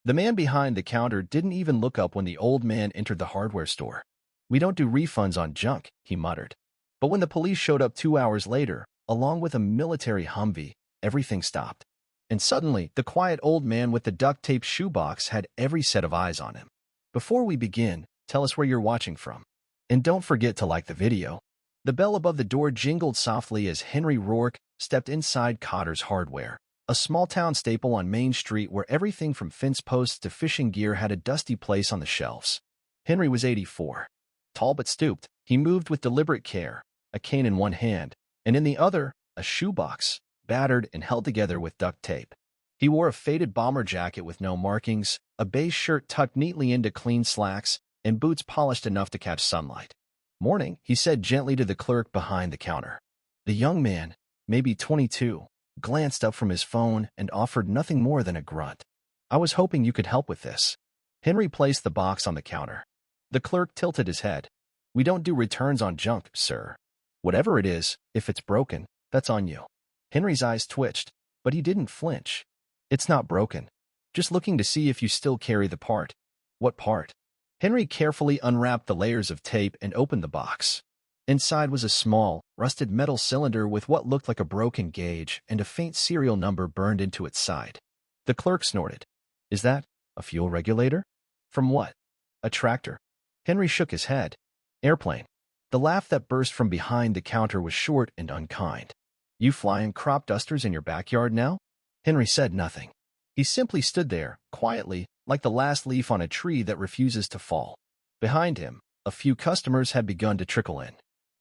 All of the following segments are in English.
The man behind the counter didn't even look up when the old man entered the hardware store. "We don't do refunds on junk," he muttered. But when the police showed up 2 hours later, along with a military Humvee, everything stopped. And suddenly, the quiet old man with the duct-taped shoebox had every set of eyes on him. Before we begin, tell us where you're watching from. And don't forget to like the video. The bell above the door jingled softly as Henry Rourke stepped inside Cotter's Hardware, a small-town staple on Main Street where everything from fence posts to fishing gear had a dusty place on the shelves. Henry was 84. Tall but stooped, he moved with deliberate care, a cane in one hand, and in the other, a shoebox, battered and held together with duct tape. He wore a faded bomber jacket with no markings, a beige shirt tucked neatly into clean slacks, and boots polished enough to catch sunlight. "Morning," he said gently to the clerk behind the counter. The young man, maybe 22, glanced up from his phone and offered nothing more than a grunt. "I was hoping you could help with this." Henry placed the box on the counter. The clerk tilted his head. "We don't do returns on junk, sir. Whatever it is, if it's broken, that's on you." Henry's eyes twitched, but he didn't flinch. "It's not broken. Just looking to see if you still carry the part." "What part?" Henry carefully unwrapped the layers of tape and opened the box. Inside was a small, rusted metal cylinder with what looked like a broken gauge and a faint serial number burned into its side. The clerk snorted. "Is that a fuel regulator?" "From what?" "A tractor." Henry shook his head. "Airplane." The laugh that burst from behind the counter was short and unkind. "You flying crop dusters in your backyard now?" Henry said nothing. He simply stood there, quietly, like the last leaf on a tree that refuses to fall. Behind him, a few customers had begun to trickle in.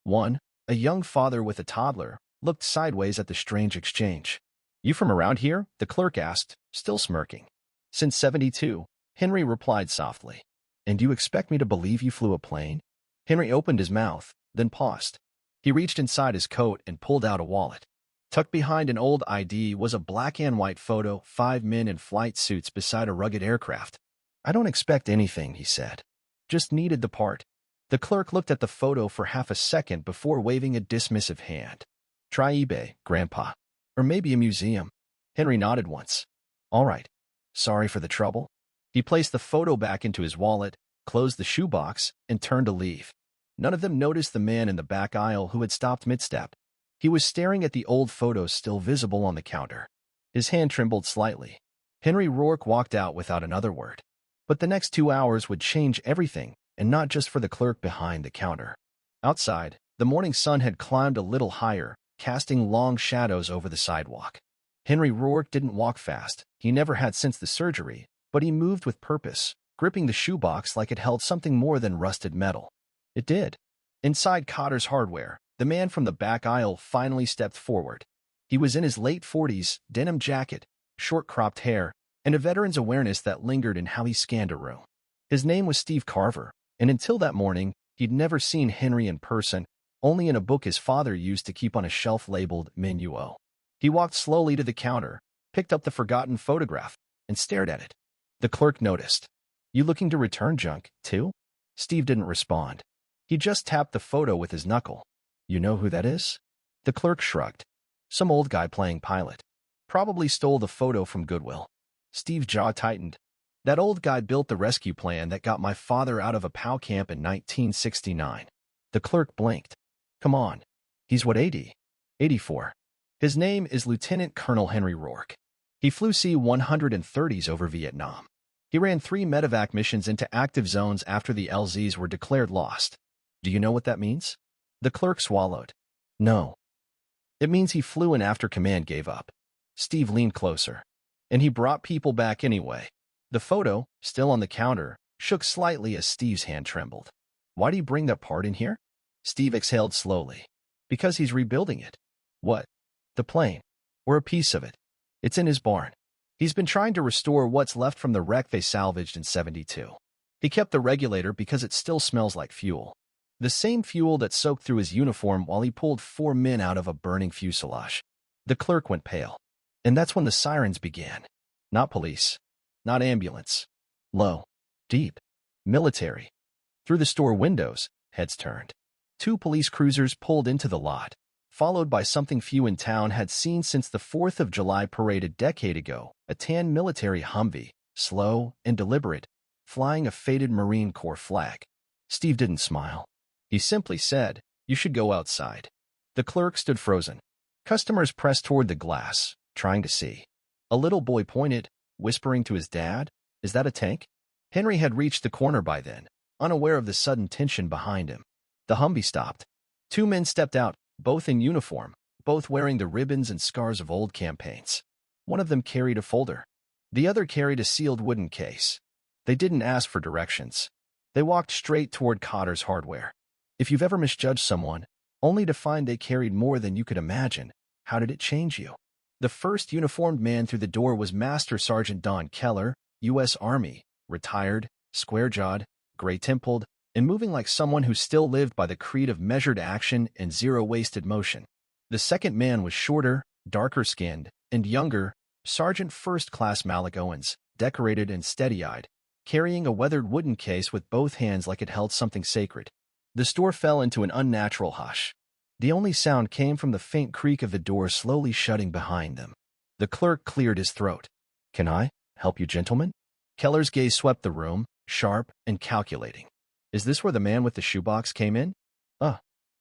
One, a young father with a toddler, looked sideways at the strange exchange. "You from around here?" the clerk asked, still smirking. "Since '72, Henry replied softly. "And you expect me to believe you flew a plane?" Henry opened his mouth, then paused. He reached inside his coat and pulled out a wallet. Tucked behind an old ID was a black and white photo, 5 men in flight suits beside a rugged aircraft. "I don't expect anything," he said. "Just needed the part." The clerk looked at the photo for half a second before waving a dismissive hand. "Try eBay, Grandpa. Or maybe a museum." Henry nodded once. "All right. Sorry for the trouble." He placed the photo back into his wallet, closed the shoebox, and turned to leave. None of them noticed the man in the back aisle who had stopped mid-step. He was staring at the old photos still visible on the counter. His hand trembled slightly. Henry Rourke walked out without another word. But the next 2 hours would change everything, and not just for the clerk behind the counter. Outside, the morning sun had climbed a little higher, casting long shadows over the sidewalk. Henry Rourke didn't walk fast. He never had since the surgery, but he moved with purpose, gripping the shoebox like it held something more than rusted metal. It did. Inside Cotter's Hardware, the man from the back aisle finally stepped forward. He was in his late 40s, denim jacket, short-cropped hair, and a veteran's awareness that lingered in how he scanned a room. His name was Steve Carver, and until that morning, he'd never seen Henry in person, only in a book his father used to keep on a shelf labeled Menuo. He walked slowly to the counter, picked up the forgotten photograph, and stared at it. The clerk noticed. "You looking to return junk, too?" Steve didn't respond. He just tapped the photo with his knuckle. "You know who that is?" The clerk shrugged. "Some old guy playing pilot. Probably stole the photo from Goodwill." Steve's jaw tightened. "That old guy built the rescue plan that got my father out of a POW camp in 1969. The clerk blinked. "Come on. He's what, 80? 84. His name is Lieutenant Colonel Henry Rourke. He flew C-130s over Vietnam. He ran 3 medevac missions into active zones after the LZs were declared lost. Do you know what that means?" The clerk swallowed. "No." "It means he flew in after command gave up." Steve leaned closer. "And he brought people back anyway." The photo, still on the counter, shook slightly as Steve's hand trembled. "Why do you bring that part in here?" Steve exhaled slowly. "Because he's rebuilding it." "What?" "The plane. Or a piece of it. It's in his barn. He's been trying to restore what's left from the wreck they salvaged in '72. He kept the regulator because it still smells like fuel. The same fuel that soaked through his uniform while he pulled 4 men out of a burning fuselage." The clerk went pale. And that's when the sirens began. Not police. Not ambulance. Low. Deep. Military. Through the store windows, heads turned. 2 police cruisers pulled into the lot, followed by something few in town had seen since the 4th of July parade a decade ago, a tan military Humvee, slow and deliberate, flying a faded Marine Corps flag. Steve didn't smile. He simply said, "You should go outside." The clerk stood frozen. Customers pressed toward the glass, trying to see. A little boy pointed, whispering to his dad, "Is that a tank?" Henry had reached the corner by then, unaware of the sudden tension behind him. The Humvee stopped. Two men stepped out, both in uniform, both wearing the ribbons and scars of old campaigns. One of them carried a folder. The other carried a sealed wooden case. They didn't ask for directions. They walked straight toward Cotter's Hardware. If you've ever misjudged someone, only to find they carried more than you could imagine, how did it change you? The first uniformed man through the door was Master Sergeant Don Keller, U.S. Army, retired, square-jawed, gray-templed, and moving like someone who still lived by the creed of measured action and zero-wasted motion. The second man was shorter, darker-skinned, and younger, Sergeant First Class Malik Owens, decorated and steady-eyed, carrying a weathered wooden case with both hands like it held something sacred. The store fell into an unnatural hush. The only sound came from the faint creak of the door slowly shutting behind them. The clerk cleared his throat. "Can I help you, gentlemen?" Keller's gaze swept the room, sharp and calculating. "Is this where the man with the shoebox came in?"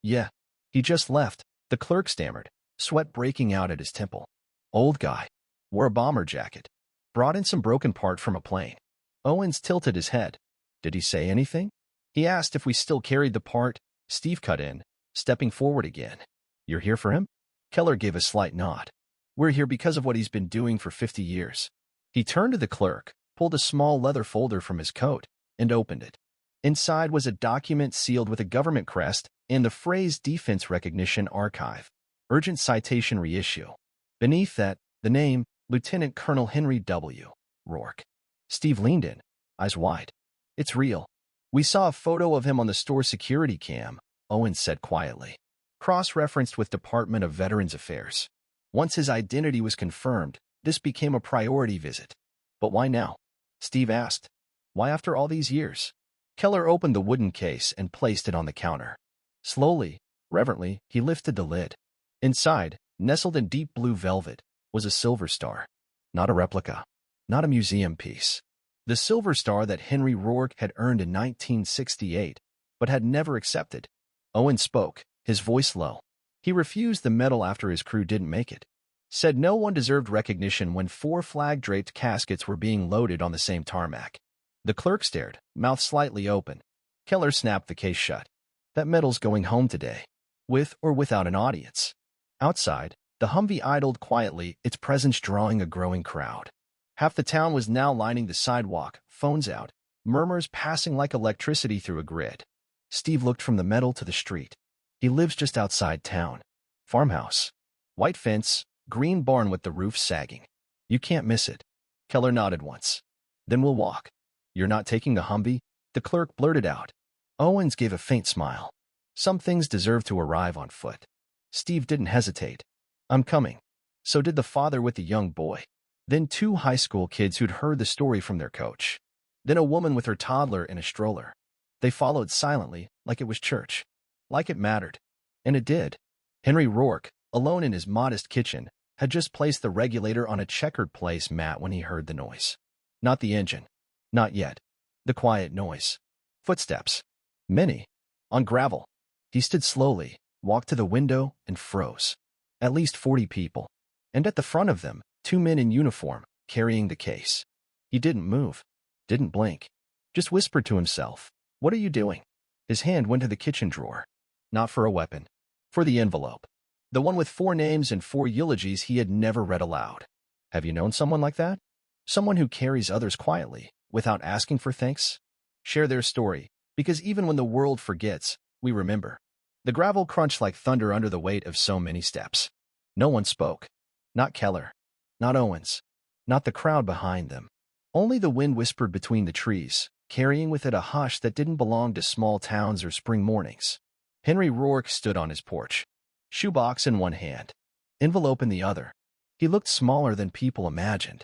Yeah. He just left," the clerk stammered, sweat breaking out at his temple. "Old guy. Wore a bomber jacket. Brought in some broken part from a plane." Owens tilted his head. "Did he say anything?" "He asked if we still carried the part." Steve cut in, stepping forward again. "You're here for him?" Keller gave a slight nod. "We're here because of what he's been doing for 50 years. He turned to the clerk, pulled a small leather folder from his coat, and opened it. Inside was a document sealed with a government crest and the phrase Defense Recognition Archive, Urgent Citation Reissue. Beneath that, the name, Lieutenant Colonel Henry W. Rourke. Steve leaned in, eyes wide. "It's real. We saw a photo of him on the store security cam," Owens said quietly. "Cross-referenced with Department of Veterans Affairs. Once his identity was confirmed, this became a priority visit." "But why now?" Steve asked. "Why after all these years?" Keller opened the wooden case and placed it on the counter. Slowly, reverently, he lifted the lid. Inside, nestled in deep blue velvet, was a silver star. Not a replica. Not a museum piece. The silver star that Henry Rourke had earned in 1968, but had never accepted. Owen spoke, his voice low. He refused the medal after his crew didn't make it. Said no one deserved recognition when 4 flag-draped caskets were being loaded on the same tarmac. The clerk stared, mouth slightly open. Keller snapped the case shut. "That medal's going home today, with or without an audience." Outside, the Humvee idled quietly, its presence drawing a growing crowd. Half the town was now lining the sidewalk, phones out, murmurs passing like electricity through a grid. Steve looked from the medal to the street. He lives just outside town. Farmhouse. White fence, green barn with the roof sagging. You can't miss it. Keller nodded once. "Then we'll walk." "You're not taking the Humvee?" the clerk blurted out. Owens gave a faint smile. Some things deserve to arrive on foot. Steve didn't hesitate. "I'm coming." So did the father with the young boy. Then 2 high school kids who'd heard the story from their coach. Then a woman with her toddler in a stroller. They followed silently, like it was church. Like it mattered. And it did. Henry Rourke, alone in his modest kitchen, had just placed the regulator on a checkered place mat when he heard the noise. Not the engine. Not yet. The quiet noise. Footsteps. Many. On gravel. He stood slowly, walked to the window, and froze. At least 40 people. And at the front of them, 2 men in uniform, carrying the case. He didn't move. Didn't blink. Just whispered to himself, "What are you doing?" His hand went to the kitchen drawer. Not for a weapon. For the envelope. The one with 4 names and 4 eulogies he had never read aloud. Have you known someone like that? Someone who carries others quietly, without asking for thanks? Share their story, because even when the world forgets, we remember. The gravel crunched like thunder under the weight of so many steps. No one spoke. Not Keller. Not Owens. Not the crowd behind them. Only the wind whispered between the trees, carrying with it a hush that didn't belong to small towns or spring mornings. Henry Rourke stood on his porch. Shoebox in one hand. Envelope in the other. He looked smaller than people imagined.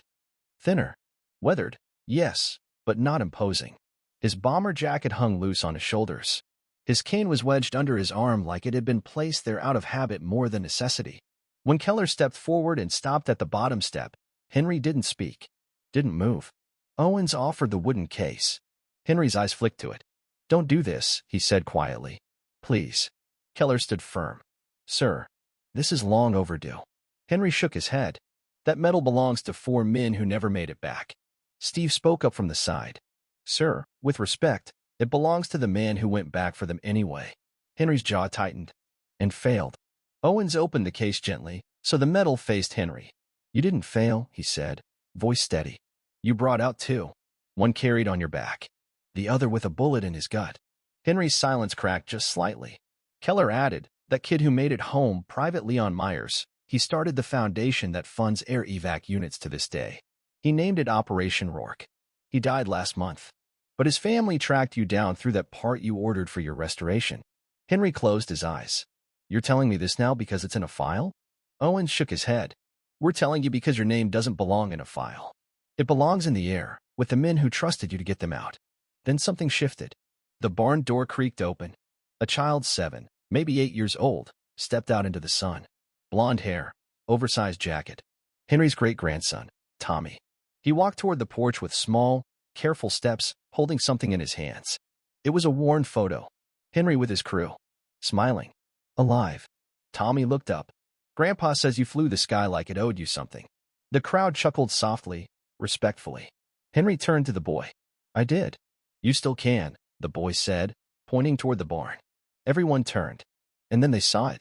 Thinner. Weathered, yes, but not imposing. His bomber jacket hung loose on his shoulders. His cane was wedged under his arm like it had been placed there out of habit more than necessity. When Keller stepped forward and stopped at the bottom step, Henry didn't speak. Didn't move. Owens offered the wooden case. Henry's eyes flicked to it. "Don't do this," he said quietly. "Please." Keller stood firm. "Sir, this is long overdue." Henry shook his head. "That medal belongs to 4 men who never made it back." Steve spoke up from the side. "Sir, with respect, it belongs to the man who went back for them anyway." Henry's jaw tightened. "And failed." Owens opened the case gently, so the medal faced Henry. "You didn't fail," he said, voice steady. "You brought out 2. One carried on your back, the other with a bullet in his gut." Henry's silence cracked just slightly. Keller added, "That kid who made it home, Private Leon Myers, he started the foundation that funds air evac units to this day. He named it Operation Rourke. He died last month. But his family tracked you down through that part you ordered for your restoration." Henry closed his eyes. "You're telling me this now because it's in a file?" Owens shook his head. "We're telling you because your name doesn't belong in a file. It belongs in the air, with the men who trusted you to get them out." Then something shifted. The barn door creaked open. A child 7, maybe 8 years old, stepped out into the sun. Blonde hair, oversized jacket. Henry's great-grandson, Tommy. He walked toward the porch with small, careful steps, holding something in his hands. It was a worn photo. Henry with his crew. Smiling. Alive. Tommy looked up. "Grandpa says you flew the sky like it owed you something." The crowd chuckled softly, respectfully. Henry turned to the boy. "I did." "You still can," the boy said, pointing toward the barn. Everyone turned. And then they saw it.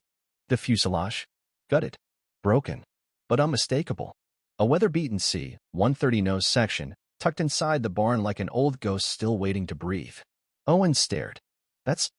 The fuselage. Gutted. Broken. But unmistakable. A weather-beaten C-130 nose section, tucked inside the barn like an old ghost still waiting to breathe. Owens stared. "That's—"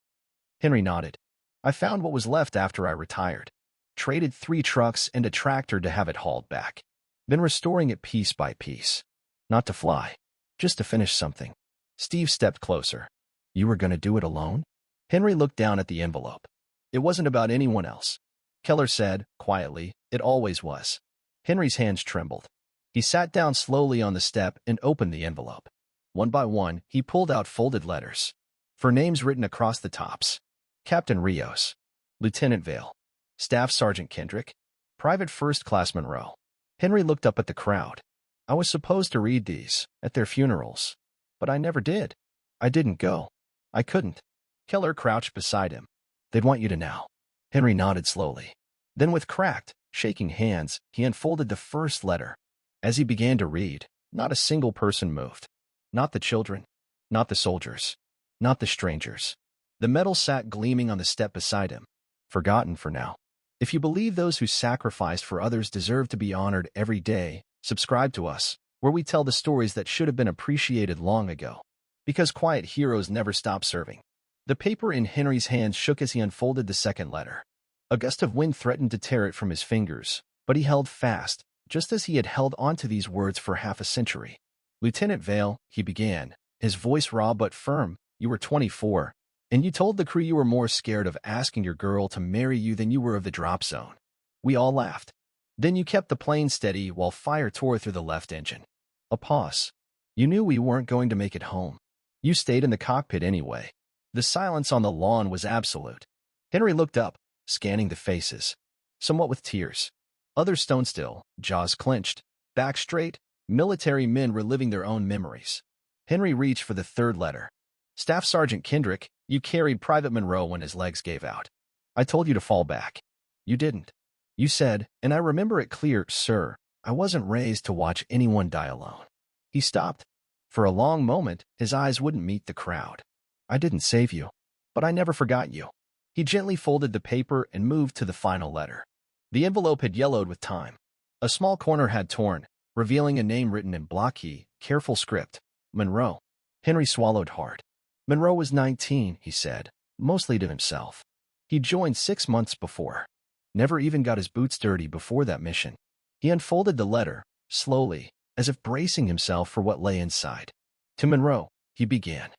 Henry nodded. "I found what was left after I retired. Traded 3 trucks and a tractor to have it hauled back. Been restoring it piece by piece. Not to fly. Just to finish something." Steve stepped closer. "You were going to do it alone?" Henry looked down at the envelope. "It wasn't about anyone else." Keller said, quietly, "It always was." Henry's hands trembled. He sat down slowly on the step and opened the envelope. One by one, he pulled out folded letters. For names written across the tops. Captain Rios. Lieutenant Vale. Staff Sergeant Kendrick. Private First Class Monroe. Henry looked up at the crowd. "I was supposed to read these at their funerals. But I never did. I didn't go. I couldn't." Keller crouched beside him. "They'd want you to now." Henry nodded slowly. Then with cracked, shaking hands, he unfolded the first letter. As he began to read, not a single person moved. Not the children. Not the soldiers. Not the strangers. The medal sat gleaming on the step beside him. Forgotten for now. If you believe those who sacrificed for others deserve to be honored every day, subscribe to us, where we tell the stories that should have been appreciated long ago. Because quiet heroes never stop serving. The paper in Henry's hands shook as he unfolded the second letter. A gust of wind threatened to tear it from his fingers, but he held fast, just as he had held onto these words for half a century. "Lieutenant Vale," he began, his voice raw but firm, "you were 24, and you told the crew you were more scared of asking your girl to marry you than you were of the drop zone. We all laughed. Then you kept the plane steady while fire tore through the left engine." A pause. "You knew we weren't going to make it home. You stayed in the cockpit anyway." The silence on the lawn was absolute. Henry looked up, scanning the faces. Somewhat with tears. Others stone still, jaws clenched, back straight, military men reliving their own memories. Henry reached for the third letter. "Staff Sergeant Kendrick, you carried Private Monroe when his legs gave out. I told you to fall back. You didn't. You said, and I remember it clear, sir, I wasn't raised to watch anyone die alone." He stopped. For a long moment, his eyes wouldn't meet the crowd. "I didn't save you, but I never forgot you." He gently folded the paper and moved to the final letter. The envelope had yellowed with time. A small corner had torn, revealing a name written in blocky, careful script. Monroe. Henry swallowed hard. Monroe was 19, he said, mostly to himself. He joined 6 months before. Never even got his boots dirty before that mission. He unfolded the letter, slowly, as if bracing himself for what lay inside. "To Monroe," he began.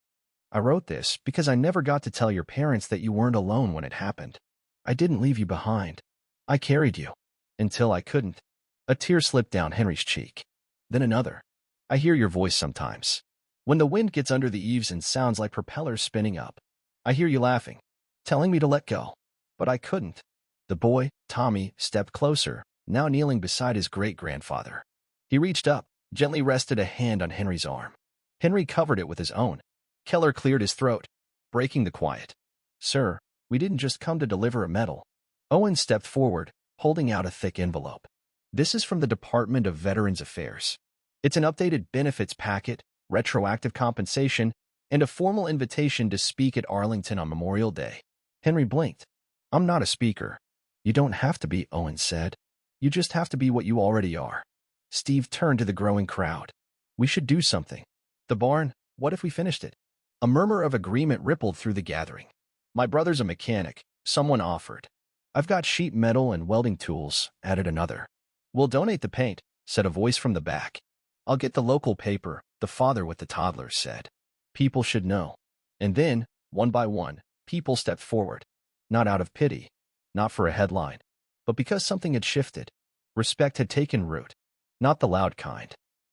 "I wrote this because I never got to tell your parents that you weren't alone when it happened. I didn't leave you behind. I carried you. Until I couldn't." A tear slipped down Henry's cheek. Then another. "I hear your voice sometimes. When the wind gets under the eaves and sounds like propellers spinning up. I hear you laughing, telling me to let go. But I couldn't." The boy, Tommy, stepped closer, now kneeling beside his great-grandfather. He reached up, gently rested a hand on Henry's arm. Henry covered it with his own. Keller cleared his throat, breaking the quiet. Sir, we didn't just come to deliver a medal. Owen stepped forward, holding out a thick envelope. This is from the Department of Veterans Affairs. It's an updated benefits packet, retroactive compensation, and a formal invitation to speak at Arlington on Memorial Day. Henry blinked. I'm not a speaker. You don't have to be, Owen said. You just have to be what you already are. Steve turned to the growing crowd. We should do something. The barn, what if we finished it? A murmur of agreement rippled through the gathering. My brother's a mechanic, someone offered. I've got sheet metal and welding tools, added another. We'll donate the paint, said a voice from the back. I'll get the local paper, the father with the toddlers said. People should know. And then, one by one, people stepped forward. Not out of pity, not for a headline, but because something had shifted. Respect had taken root. Not the loud kind.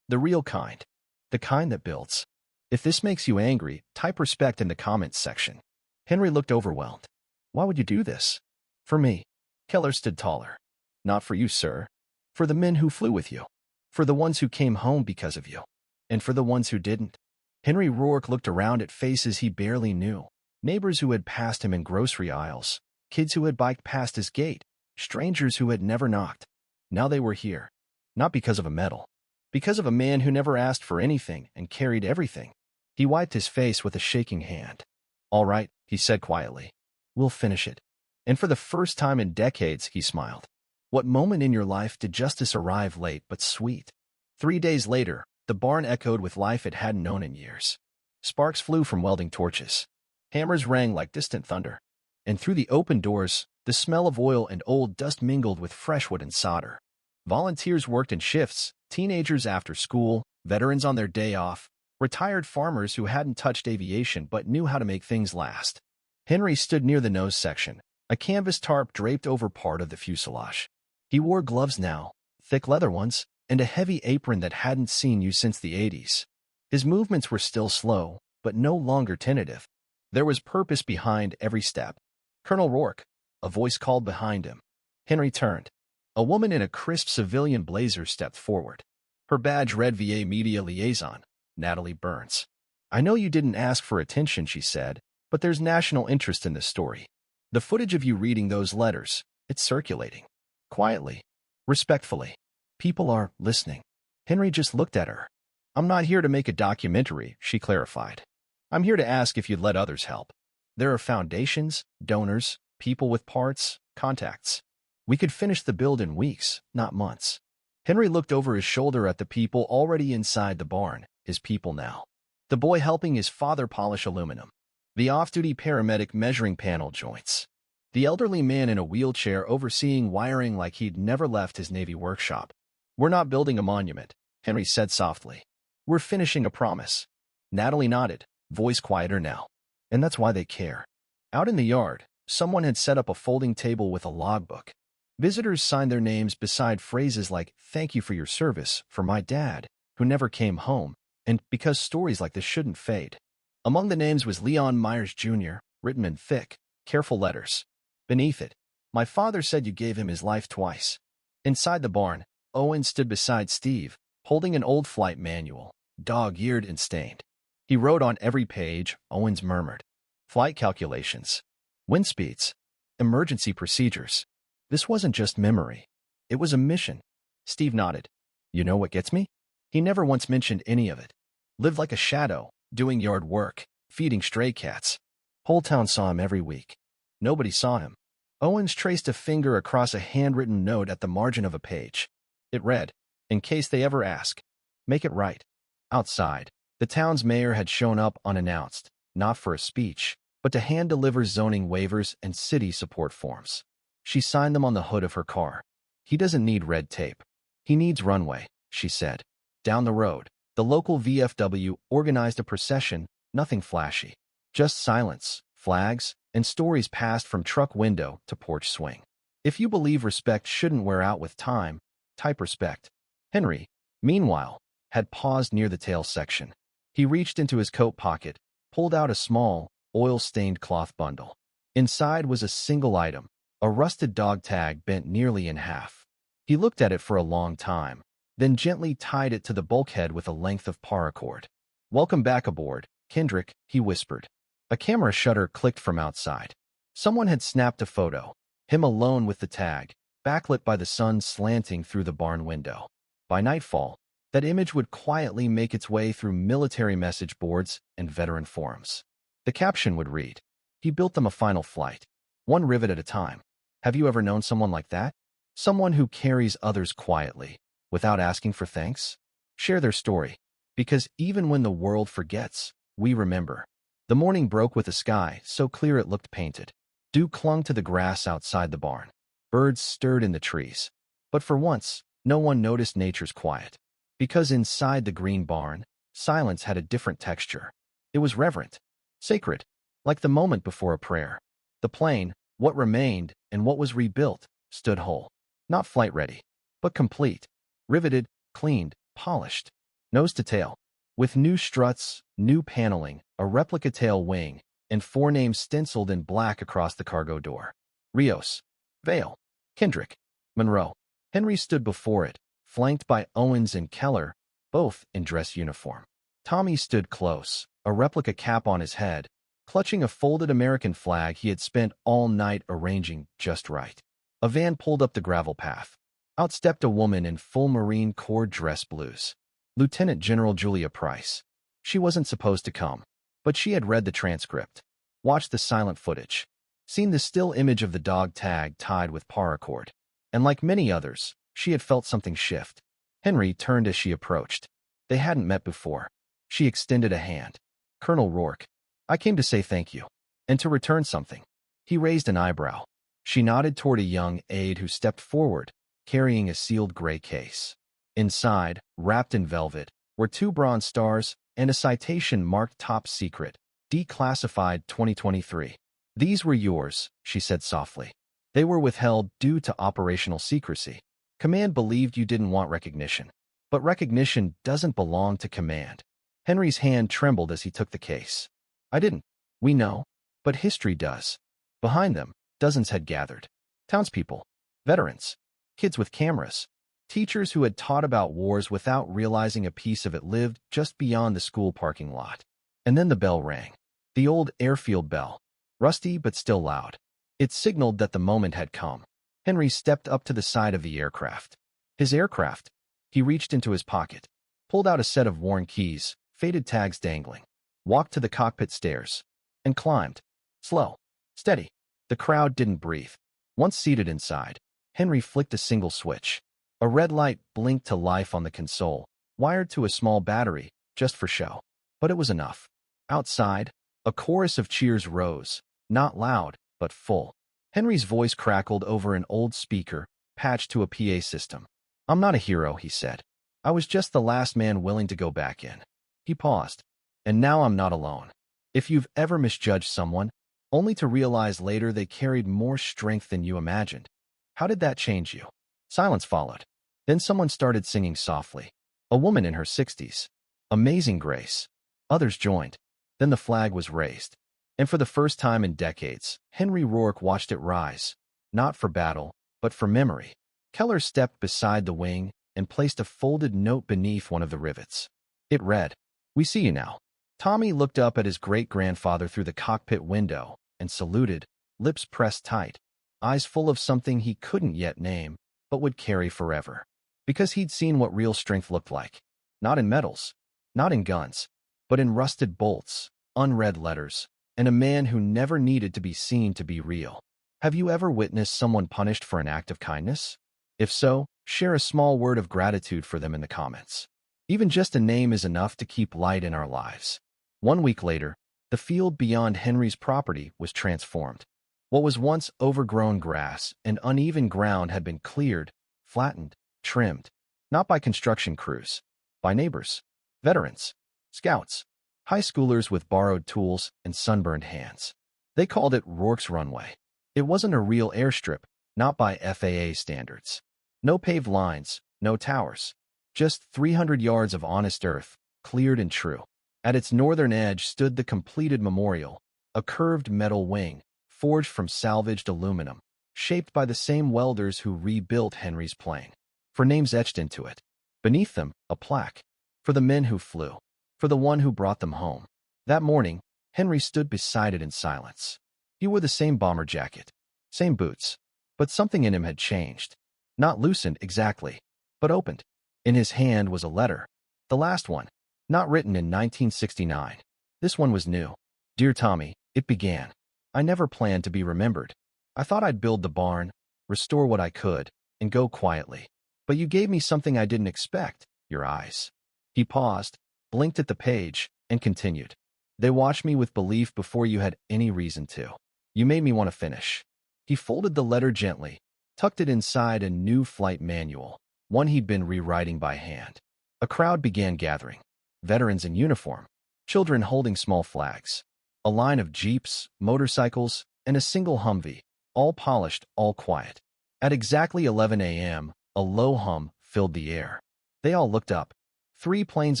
The real kind. The kind that builds. If this makes you angry, type respect in the comments section. Henry looked overwhelmed. Why would you do this? For me. Keller stood taller. Not for you, sir. For the men who flew with you. For the ones who came home because of you. And for the ones who didn't. Henry Rourke looked around at faces he barely knew. Neighbors who had passed him in grocery aisles. Kids who had biked past his gate. Strangers who had never knocked. Now they were here. Not because of a medal. Because of a man who never asked for anything and carried everything. He wiped his face with a shaking hand. All right, he said quietly. We'll finish it. And for the first time in decades, he smiled. What moment in your life did justice arrive late but sweet? 3 days later, the barn echoed with life it hadn't known in years. Sparks flew from welding torches. Hammers rang like distant thunder. And through the open doors, the smell of oil and old dust mingled with fresh wood and solder. Volunteers worked in shifts, teenagers after school, veterans on their day off, retired farmers who hadn't touched aviation but knew how to make things last. Henry stood near the nose section, a canvas tarp draped over part of the fuselage. He wore gloves now, thick leather ones, and a heavy apron that hadn't seen you since the 80s. His movements were still slow, but no longer tentative. There was purpose behind every step. Colonel Rourke, a voice called behind him. Henry turned. A woman in a crisp civilian blazer stepped forward. Her badge read VA Media Liaison, Natalie Burns. I know you didn't ask for attention, she said, but there's national interest in this story. The footage of you reading those letters, it's circulating. Quietly. Respectfully. People are listening. Henry just looked at her. I'm not here to make a documentary, she clarified. I'm here to ask if you'd let others help. There are foundations, donors, people with parts, contacts. We could finish the build in weeks, not months. Henry looked over his shoulder at the people already inside the barn, his people now. The boy helping his father polish aluminum. The off-duty paramedic measuring panel joints. The elderly man in a wheelchair overseeing wiring like he'd never left his Navy workshop. We're not building a monument, Henry said softly. We're finishing a promise. Natalie nodded, voice quieter now. And that's why they care. Out in the yard, someone had set up a folding table with a logbook. Visitors signed their names beside phrases like, thank you for your service, for my dad, who never came home, and because stories like this shouldn't fade. Among the names was Leon Myers Jr., written in thick, careful letters. Beneath it, my father said you gave him his life twice. Inside the barn, Owen stood beside Steve, holding an old flight manual, dog-eared and stained. He wrote on every page, Owens murmured. Flight calculations. Wind speeds. Emergency procedures. This wasn't just memory. It was a mission. Steve nodded. You know what gets me? He never once mentioned any of it. Lived like a shadow, doing yard work, feeding stray cats. Whole town saw him every week. Nobody saw him. Owens traced a finger across a handwritten note at the margin of a page. It read, in case they ever ask, make it right. Outside, the town's mayor had shown up unannounced, not for a speech, but to hand-deliver zoning waivers and city support forms. She signed them on the hood of her car. He doesn't need red tape. He needs runway, she said. Down the road, the local VFW organized a procession, nothing flashy. Just silence, flags, and stories passed from truck window to porch swing. If you believe respect shouldn't wear out with time, type respect. Henry, meanwhile, had paused near the tail section. He reached into his coat pocket, pulled out a small, oil-stained cloth bundle. Inside was a single item, a rusted dog tag bent nearly in half. He looked at it for a long time, then gently tied it to the bulkhead with a length of paracord. "Welcome back aboard, Kendrick," he whispered. A camera shutter clicked from outside. Someone had snapped a photo, him alone with the tag, backlit by the sun slanting through the barn window. By nightfall, that image would quietly make its way through military message boards and veteran forums. The caption would read, "He built them a final flight, one rivet at a time." Have you ever known someone like that? Someone who carries others quietly, without asking for thanks? Share their story, because even when the world forgets, we remember. The morning broke with a sky so clear it looked painted. Dew clung to the grass outside the barn. Birds stirred in the trees. But for once, no one noticed nature's quiet. Because inside the green barn, silence had a different texture. It was reverent, sacred, like the moment before a prayer. The plane, what remained, and what was rebuilt, stood whole. Not flight-ready, but complete. Riveted, cleaned, polished. Nose to tail. With new struts, new paneling, a replica tail wing, and 4 names stenciled in black across the cargo door. Rios, Vale, Kendrick, Monroe. Henry stood before it, flanked by Owens and Keller, both in dress uniform. Tommy stood close, a replica cap on his head, clutching a folded American flag he had spent all night arranging just right. A van pulled up the gravel path. Out stepped a woman in full Marine Corps dress blues. Lieutenant General Julia Price. She wasn't supposed to come, but she had read the transcript, watched the silent footage, seen the still image of the dog tag tied with paracord. And like many others, she had felt something shift. Henry turned as she approached. They hadn't met before. She extended a hand. "Colonel Rourke, I came to say thank you, and to return something." He raised an eyebrow. She nodded toward a young aide who stepped forward, carrying a sealed gray case. Inside, wrapped in velvet, were 2 bronze stars and a citation marked "Top Secret, Declassified 2023. "These were yours," she said softly. "They were withheld due to operational secrecy. Command believed you didn't want recognition. But recognition doesn't belong to command." Henry's hand trembled as he took the case. "I didn't. We know. But history does." Behind them, dozens had gathered. Townspeople, veterans, kids with cameras, teachers who had taught about wars without realizing a piece of it lived just beyond the school parking lot. And then the bell rang. The old airfield bell, rusty but still loud. It signaled that the moment had come. Henry stepped up to the side of the aircraft. His aircraft. He reached into his pocket, pulled out a set of worn keys, faded tags dangling, walked to the cockpit stairs, and climbed. Slow, steady. The crowd didn't breathe. Once seated inside, Henry flicked a single switch. A red light blinked to life on the console, wired to a small battery, just for show. But it was enough. Outside, a chorus of cheers rose, not loud, but full. Henry's voice crackled over an old speaker, patched to a PA system. "I'm not a hero," he said. "I was just the last man willing to go back in." He paused. "And now I'm not alone. If you've ever misjudged someone, only to realize later they carried more strength than you imagined, how did that change you?" Silence followed. Then someone started singing softly. A woman in her 60s. Amazing Grace. Others joined. Then the flag was raised. And for the first time in decades, Henry Rourke watched it rise, not for battle, but for memory. Keller stepped beside the wing and placed a folded note beneath one of the rivets. It read, "We see you now." Tommy looked up at his great-grandfather through the cockpit window and saluted, lips pressed tight, eyes full of something he couldn't yet name, but would carry forever. Because he'd seen what real strength looked like. Not in medals, not in guns, but in rusted bolts, unread letters, and a man who never needed to be seen to be real. Have you ever witnessed someone punished for an act of kindness? If so, share a small word of gratitude for them in the comments. Even just a name is enough to keep light in our lives. 1 week later, the field beyond Henry's property was transformed. What was once overgrown grass and uneven ground had been cleared, flattened, trimmed, not by construction crews, by neighbors, veterans, scouts, high schoolers with borrowed tools and sunburned hands. They called it Rourke's Runway. It wasn't a real airstrip, not by FAA standards. No paved lines, no towers, just 300 yards of honest earth, cleared and true. At its northern edge stood the completed memorial, a curved metal wing, forged from salvaged aluminum, shaped by the same welders who rebuilt Henry's plane. For names etched into it. Beneath them, a plaque. For the men who flew. For the one who brought them home. That morning, Henry stood beside it in silence. He wore the same bomber jacket. Same boots. But something in him had changed. Not loosened exactly, but opened. In his hand was a letter. The last one. Not written in 1969. This one was new. Dear Tommy, it began. I never planned to be remembered. I thought I'd build the barn, restore what I could, and go quietly. But you gave me something I didn't expect, your eyes. He paused, blinked at the page, and continued. They watched me with belief before you had any reason to. You made me want to finish. He folded the letter gently, tucked it inside a new flight manual, one he'd been rewriting by hand. A crowd began gathering. Veterans in uniform, children holding small flags, a line of jeeps, motorcycles, and a single Humvee, all polished, all quiet. At exactly 11 a.m., a low hum filled the air. They all looked up. 3 planes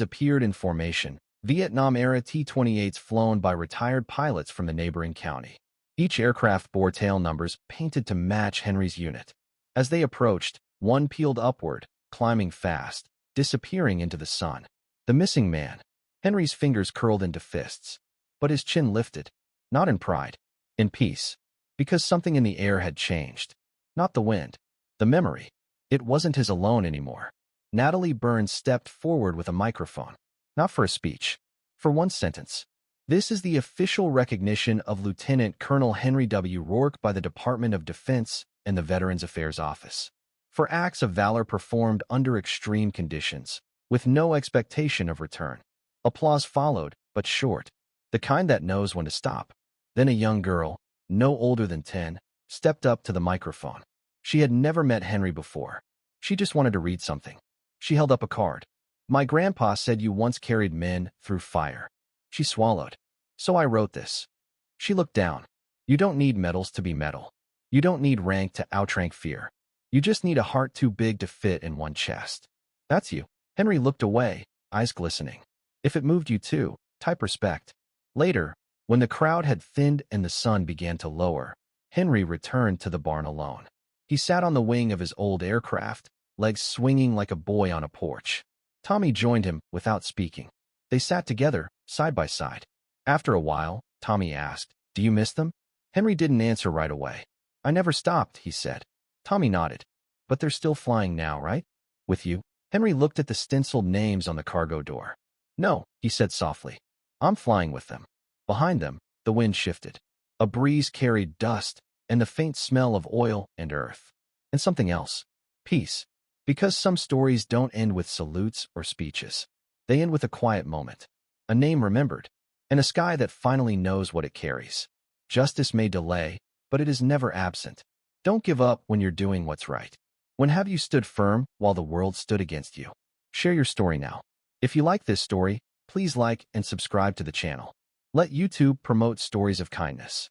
appeared in formation, Vietnam-era T-28s flown by retired pilots from the neighboring county. Each aircraft bore tail numbers painted to match Henry's unit. As they approached, one peeled upward, climbing fast, disappearing into the sun. The missing man. Henry's fingers curled into fists, but his chin lifted, not in pride, in peace, because something in the air had changed. Not the wind, the memory. It wasn't his alone anymore. Natalie Burns stepped forward with a microphone, not for a speech, for one sentence. This is the official recognition of Lieutenant Colonel Henry W. Rourke by the Department of Defense and the Veterans Affairs Office, for acts of valor performed under extreme conditions, with no expectation of return. Applause followed, but short, the kind that knows when to stop. Then a young girl, no older than 10, stepped up to the microphone. She had never met Henry before. She just wanted to read something. She held up a card. My grandpa said you once carried men through fire. She swallowed. So I wrote this. She looked down. You don't need medals to be metal. You don't need rank to outrank fear. You just need a heart too big to fit in one chest. That's you. Henry looked away, eyes glistening. If it moved you too, type respect. Later, when the crowd had thinned and the sun began to lower, Henry returned to the barn alone. He sat on the wing of his old aircraft, legs swinging like a boy on a porch. Tommy joined him without speaking. They sat together, side by side. After a while, Tommy asked, Do you miss them? Henry didn't answer right away. I never stopped, he said. Tommy nodded. But they're still flying now, right? With you? Henry looked at the stenciled names on the cargo door. No, he said softly. I'm flying with them. Behind them, the wind shifted. A breeze carried dust and the faint smell of oil and earth. And something else. Peace. Because some stories don't end with salutes or speeches. They end with a quiet moment. A name remembered. And a sky that finally knows what it carries. Justice may delay, but it is never absent. Don't give up when you're doing what's right. When have you stood firm while the world stood against you? Share your story now. If you like this story, please like and subscribe to the channel. Let YouTube promote stories of kindness.